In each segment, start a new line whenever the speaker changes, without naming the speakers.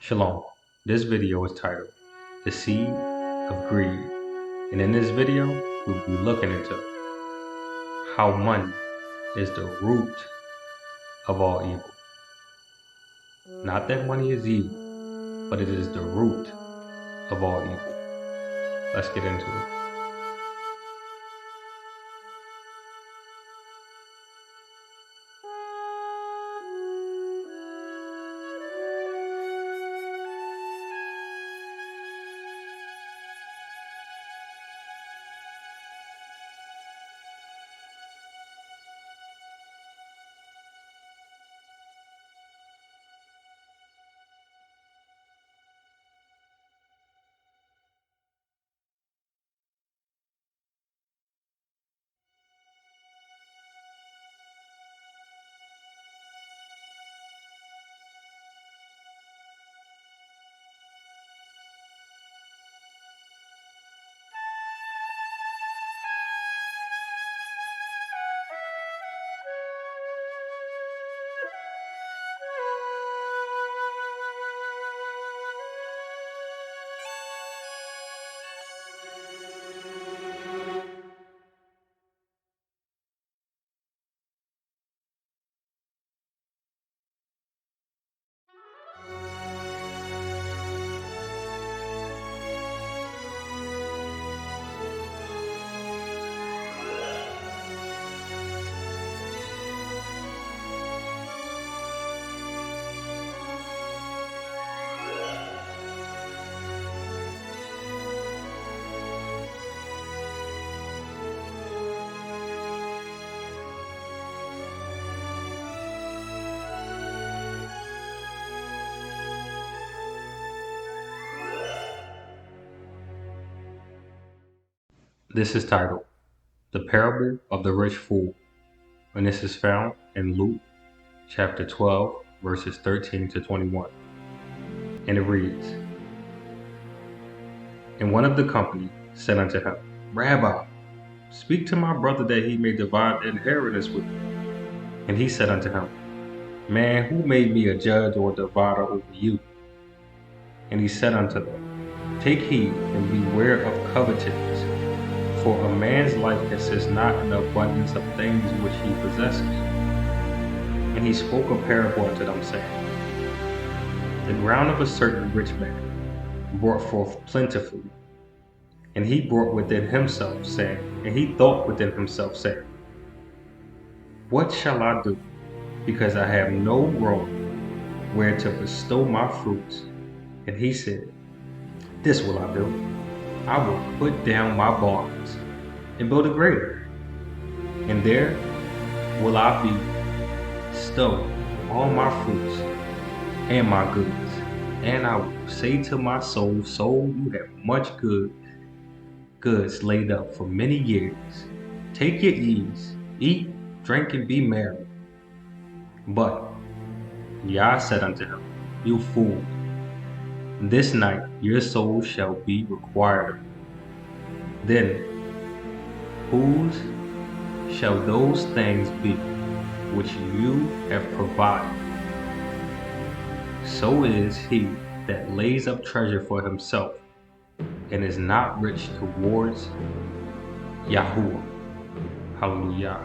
Shalom. This video is titled The Seed of Greed. And in this video, we'll be looking into how money is the root of all evil. Not that money is evil, but it is the root of all evil. Let's get into it. This is titled The Parable of the Rich Fool, and this is found in Luke chapter 12, verses 13 to 21. And it reads, And one of the company said unto him, Rabbi, speak to my brother that he may divide the inheritance with me. And he said unto him, Man, who made me a judge or a divider over you? And he said unto them, Take heed and beware of covetousness, for a man's life consists not in the abundance of things which he possesses. And he spoke a parable unto them, saying, The ground of a certain rich man brought forth plentifully. And he brought within himself, saying, and he thought within himself, saying, What shall I do, because I have no room where to bestow my fruits? And he said, This will I do. I will put down my barns and build a greater, and there will I bestow all my fruits and my goods. And I will say to my soul, Soul, you have much goods laid up for many years. Take your ease, eat, drink, and be merry. But Yah said unto him, You fool, this night your soul shall be required of you. Then whose shall those things be which you have provided? So is he that lays up treasure for himself, and is not rich towards Yahuwah. Hallelujah.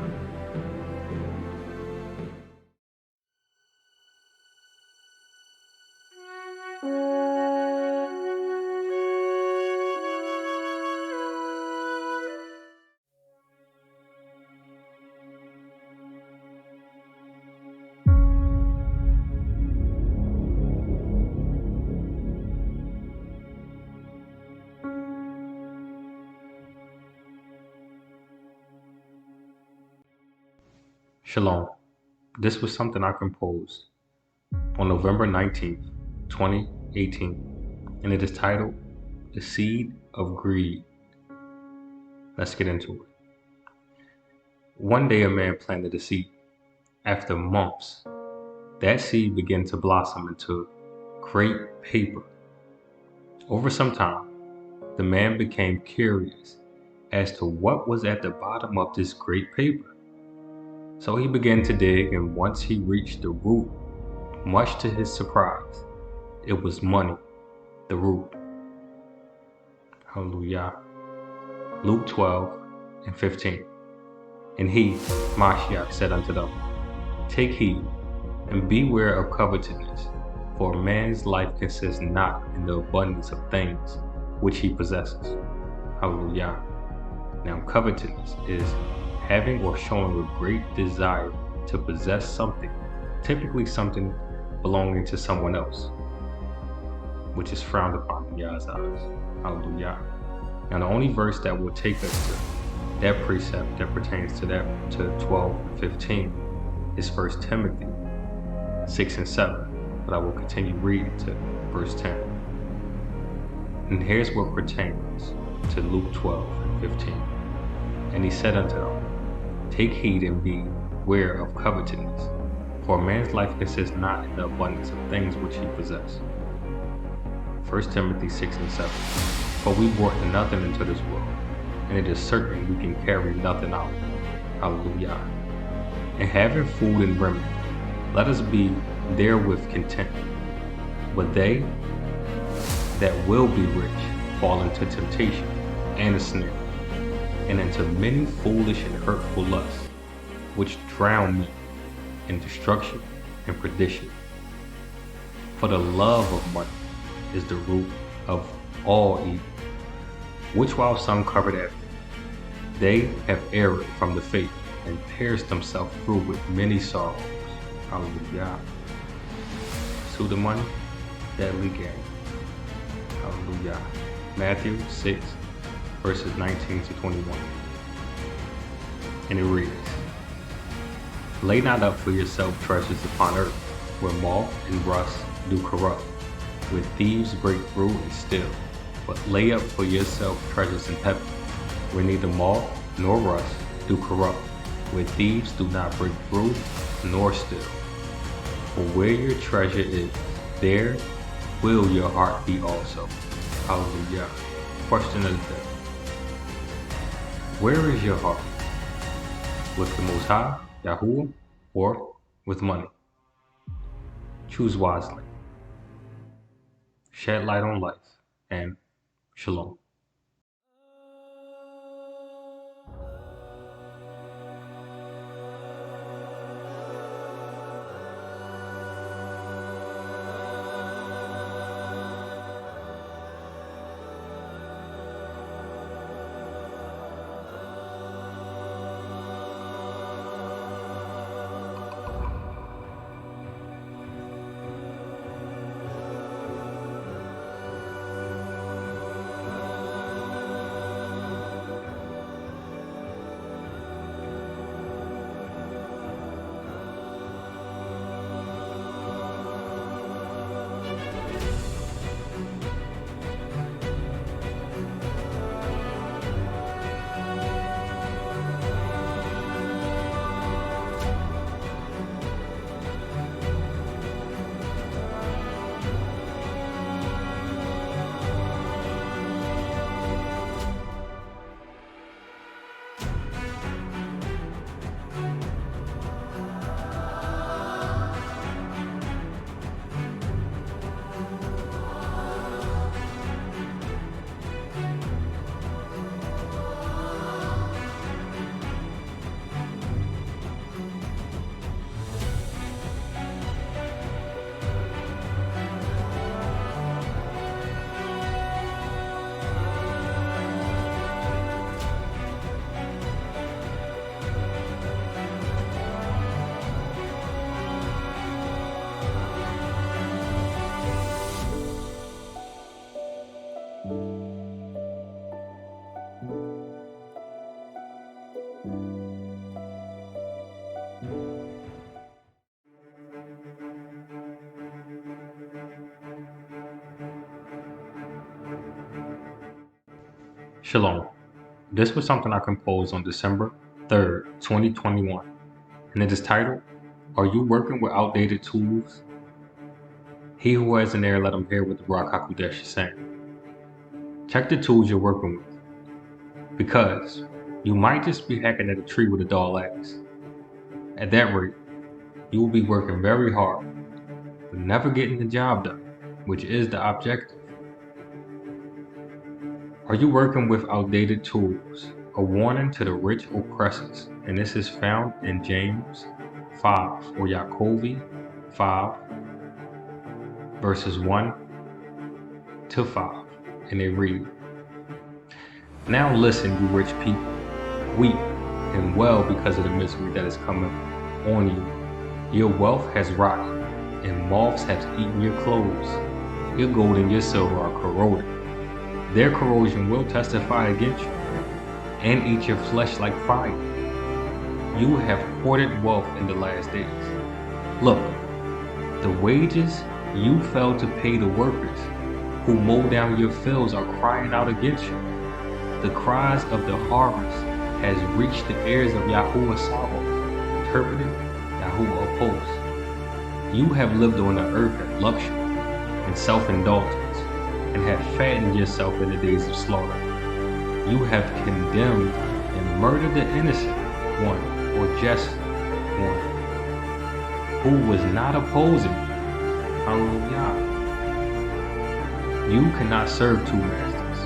Shalom. This was something I composed on November 19th, 2018, and it is titled The Seed of Greed. Let's get into it. One day a man planted a seed. After months, that seed began to blossom into great paper. Over some time, the man became curious as to what was at the bottom of this great paper. So he began to dig, and once he reached the root, much to his surprise, It was money, the root. Hallelujah. Luke 12:15. And he, Mashiach, said unto them, Take heed, and beware of covetousness, for a man's life consists not in the abundance of things which he possesses. Hallelujah. Now, covetousness is having or showing a great desire to possess something, typically something belonging to someone else, which is frowned upon in Yah's eyes. Hallelujah. Now, the only verse that will take us to that precept that pertains to 12:15 is 1 Timothy 6:7, but I will continue reading to verse 10. And here's what pertains to Luke 12:15. And he said unto them, Take heed and beware of covetousness, for a man's life consists not in the abundance of things which he possesses. 1 Timothy 6:7. For we brought nothing into this world, and it is certain we can carry nothing out. Hallelujah. And having food and raiment, let us be therewith content. But they that will be rich fall into temptation and a snare, and into many foolish and hurtful lusts, which drown men in destruction and perdition. For the love of money is the root of all evil, which while some covered after, they have erred from the faith and pierced themselves through with many sorrows. Hallelujah. To the money, deadly gain. Hallelujah. Matthew 6:19-21. And it reads, Lay not up for yourself treasures upon earth, where moth and rust do corrupt, where thieves break through and steal. But lay up for yourself treasures in heaven, where neither moth nor rust do corrupt, where thieves do not break through nor steal. For where your treasure is, there will your heart be also. Hallelujah. Question of the day. Where is your heart? With the Most High, Yahuwah, or with money? Choose wisely. Shed light on life, and Shalom. Shalom. This was something I composed on December 3rd, 2021, and it is titled, Are You Working with Outdated Tools? He who has an ear, let him hear what the Ruach HaKodesh is saying. Check the tools you're working with, because you might just be hacking at a tree with a dull axe. At that rate, you will be working very hard, but never getting the job done, which is the objective. Are you working with outdated tools? A warning to the rich oppressors, and this is found in James 5 or Yaakov 5 verses 1 to 5, and they read, "Now listen, you rich people, weep and wail because of the misery that is coming on you. Your wealth has rotted, and moths have eaten your clothes. Your gold and your silver are corroded. Their corrosion will testify against you, and eat your flesh like fire. You have hoarded wealth in the last days. Look, the wages you failed to pay the workers who mow down your fields are crying out against you. The cries of the harvest has reached the ears of Yahuwah Sabaoth, interpreted Yahuwah of hosts. You have lived on the earth in luxury and self-indulgence, and have fattened yourself in the days of slaughter. You have condemned and murdered the innocent one, or just one, who was not opposing you. Hallelujah. You cannot serve two masters."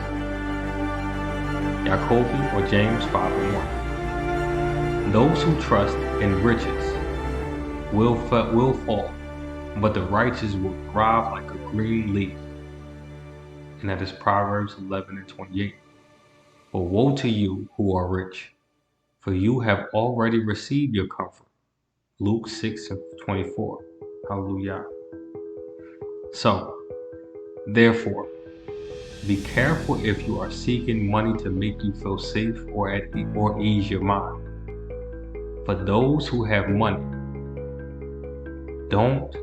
Yaakov or James 5:1. Those who trust in riches will fall, but the righteous will thrive like a green leaf. And that is Proverbs 11:28. But woe to you who are rich, for you have already received your comfort. Luke 6:24. Hallelujah. So, therefore, be careful if you are seeking money to make you feel safe or ease your mind. For those who have money, don't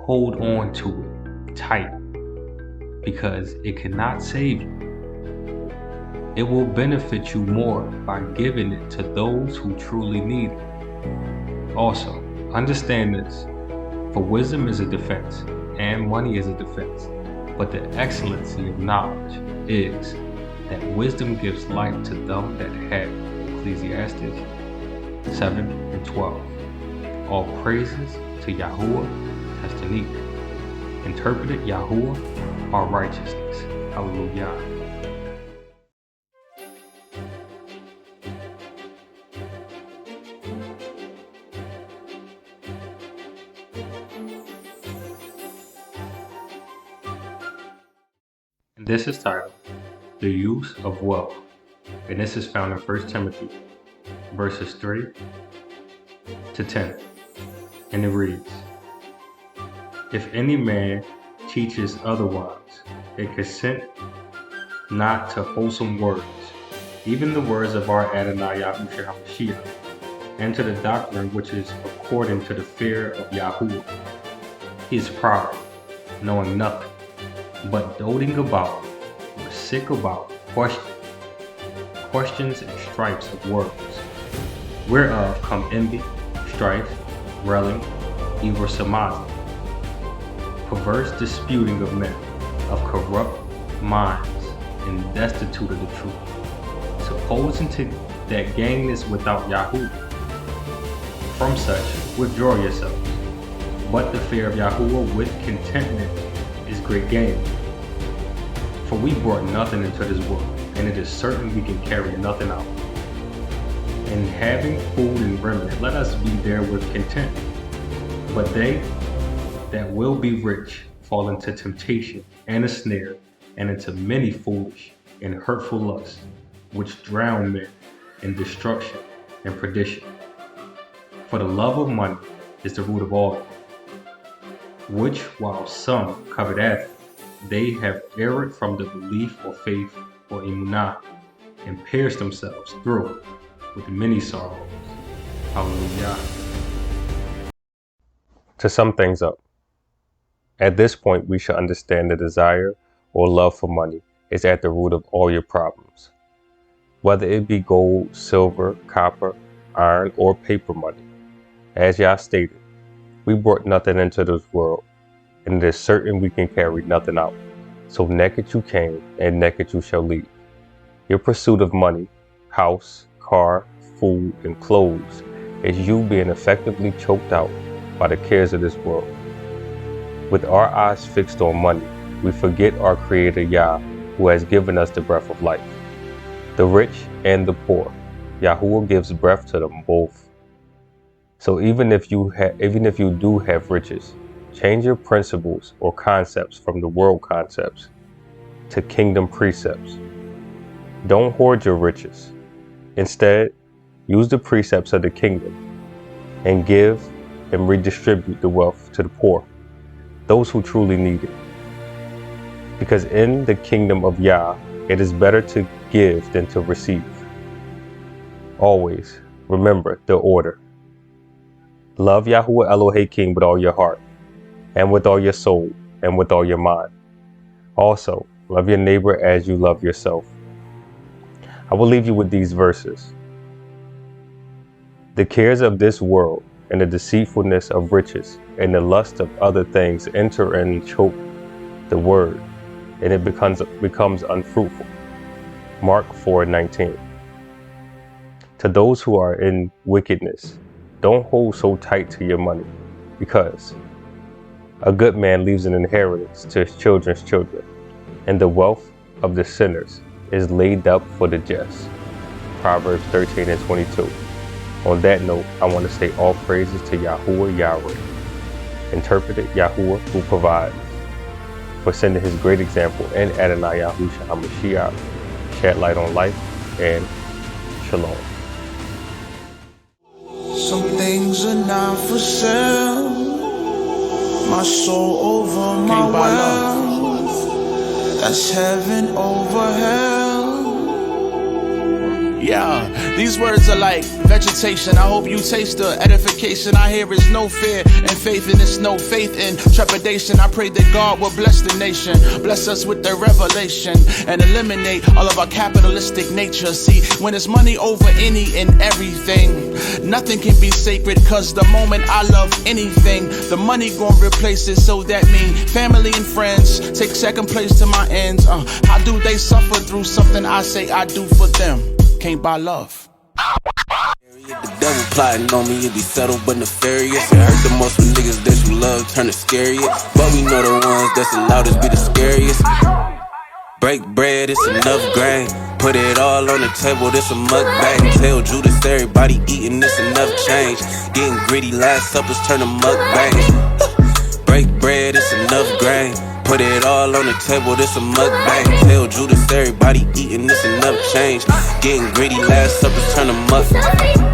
hold on to it tight, because it cannot save you. It will benefit you more by giving it to those who truly need it. Also, understand this, for wisdom is a defense, and money is a defense. But the excellency of knowledge is that wisdom gives life to them that have. Ecclesiastes 7:12. All praises to Yahuwah Testanik. Interpreted Yahuwah, our righteousness. Hallelujah. And this is titled, The Use of Wealth. And this is found in 1 Timothy verses 3 to 10. And it reads, "If any man teaches otherwise, and consent not to wholesome words, even the words of our Adonai Yahushua HaMashiach, and to the doctrine which is according to the fear of Yahuwah, he is proud, knowing nothing, but doting about, or sick about questions and strifes of words, whereof come envy, strife, railing, evil surmising, perverse disputing of men, of corrupt minds, and destitute of the truth, supposing that gain is without Yahuwah. From such withdraw yourselves. But the fear of Yahuwah with contentment is great gain. For we brought nothing into this world, and it is certain we can carry nothing out. And having food and raiment, let us be therewith content. But they that will be rich fall into temptation and a snare, and into many foolish and hurtful lusts, which drown men in destruction and perdition. For the love of money is the root of all, which while some covet after, they have erred from the belief or faith or emunah, and pierced themselves through with many sorrows." Hallelujah. To sum things up, at this point we should understand the desire or love for money is at the root of all your problems. Whether it be gold, silver, copper, iron, or paper money. As Yah stated, we brought nothing into this world, and it is certain we can carry nothing out. So naked you came, and naked you shall leave. Your pursuit of money, house, car, food, and clothes is you being effectively choked out by the cares of this world. With our eyes fixed on money,
we forget our Creator Yah, who has given us the breath of life. The rich and the poor, Yahuwah gives breath to them both. So even if you do have riches, change your principles or concepts from the world concepts to kingdom precepts. Don't hoard your riches. Instead, use the precepts of the kingdom and give and redistribute the wealth to the poor, those who truly need it. Because in the kingdom of Yah, it is better to give than to receive. Always remember the order. Love Yahuwah Elohei King with all your heart, and with all your soul, and with all your mind. Also, love your neighbor as you love yourself. I will leave you with these verses. The cares of this world and the deceitfulness of riches and the lust of other things enter and choke the word, and it becomes unfruitful. Mark 4:19. To those who are in wickedness, don't hold so tight to your money, because a good man leaves an inheritance to his children's children, and the wealth of the sinners is laid up for the just. Proverbs 13:22. On that note, I want to say all praises to Yahuwah Yahweh, interpreted Yahuwah who provides, for sending his great example in Adonai Yahushua HaMashiach, shed light on life, and shalom.
Some things are not for sale. My soul over my wealth. That's heaven over hell.
Yeah, these words are like vegetation. I hope you taste the edification. I hear is no fear and faith, and it's no faith in trepidation. I pray that God will bless the nation, bless us with the revelation, and eliminate all of our capitalistic nature. See, when it's money over any and everything, nothing can be sacred, cause the moment I love anything, the money gon' replace it. So that mean family and friends take second place to my ends. How do they suffer through something I say I do for them? Can't buy love.
The devil plotting on me, it be subtle but nefarious. It hurt the most when niggas that you love turn the scariest. But we know the ones that's the loudest be the scariest. Break bread, it's enough grain. Put it all on the table, this a mukbang. Tell Judas everybody eating, this enough change. Getting gritty, last suppers turn to mukbangs. Break bread, it's enough grain. Put it all on the table, this a mukbang. Tell Judas everybody eating, this enough change. Getting gritty, last suppers turn to mukbang.